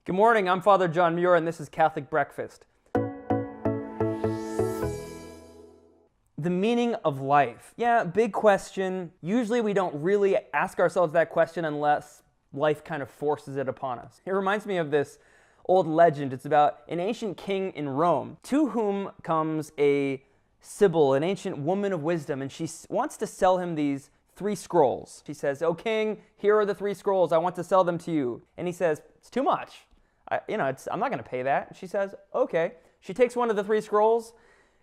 Good morning, I'm Father John Muir, and this is Catholic Breakfast. The meaning of life. Yeah, big question. Usually we don't really ask ourselves that question unless life kind of forces it upon us. It reminds me of this old legend. It's about an ancient king in Rome, to whom comes a Sibyl, an ancient woman of wisdom, and she wants to sell him these 3 scrolls. She says, "Oh king, here are the 3 scrolls. I want to sell them to you." And he says, "It's too much. I'm not going to pay that." She says, "Okay." She takes one of the 3 scrolls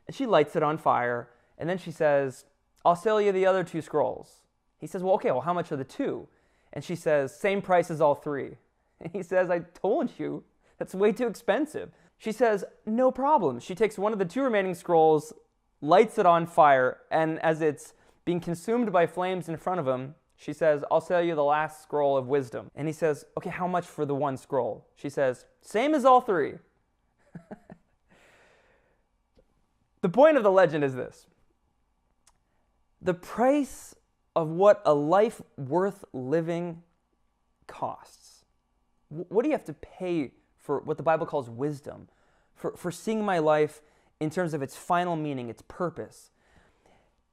and she lights it on fire. And then she says, "I'll sell you the other 2 scrolls." He says, "Well, okay, how much are the 2?" And she says, "Same price as all 3. And he says, "I told you, that's way too expensive." She says, "No problem." She takes one of the 2 remaining scrolls, lights it on fire, and as it's being consumed by flames in front of him, she says, "I'll sell you the last scroll of wisdom." And he says, "Okay, how much for the 1 scroll?" She says, "Same as all 3. The point of the legend is this. The price of what a life worth living costs. What do you have to pay for what the Bible calls wisdom? For seeing my life in terms of its final meaning, its purpose.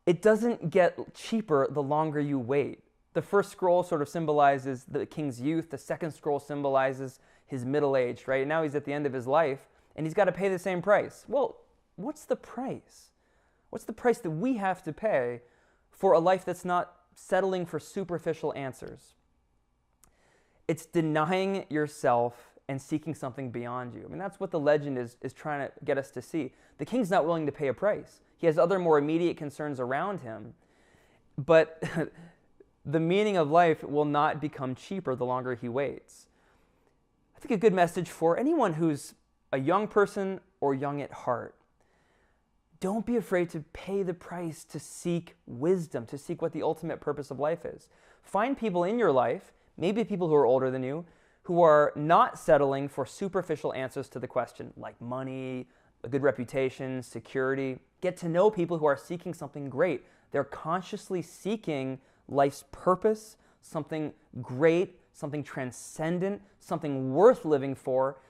It doesn't get cheaper the longer you wait. The first scroll sort of symbolizes the king's youth. The second scroll symbolizes his middle age, right? Now he's at the end of his life, and he's got to pay the same price. Well, what's the price? What's the price that we have to pay for a life that's not settling for superficial answers? It's denying yourself and seeking something beyond you. I mean, that's what the legend is trying to get us to see. The king's not willing to pay a price. He has other more immediate concerns around him, but the meaning of life will not become cheaper the longer he waits. I think a good message for anyone who's a young person or young at heart. Don't be afraid to pay the price to seek wisdom, to seek what the ultimate purpose of life is. Find people in your life, maybe people who are older than you, who are not settling for superficial answers to the question, like money, a good reputation, security. Get to know people who are seeking something great. They're consciously seeking life's purpose, something great, something transcendent, something worth living for.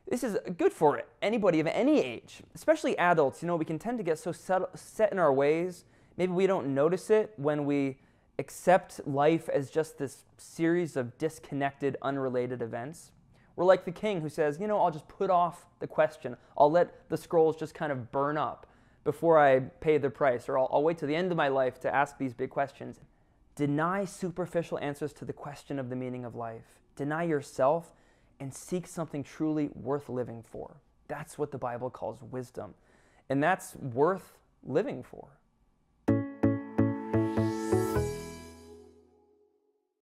This is good for anybody of any age, especially adults. We can tend to get so set in our ways. Maybe we don't notice it when we accept life as just this series of disconnected, unrelated events. We're like the king who says, I'll just put off the question. I'll let the scrolls just kind of burn up before I pay the price, or I'll wait till the end of my life to ask these big questions. Deny superficial answers to the question of the meaning of life. Deny yourself and seek something truly worth living for. That's what the Bible calls wisdom. And that's worth living for.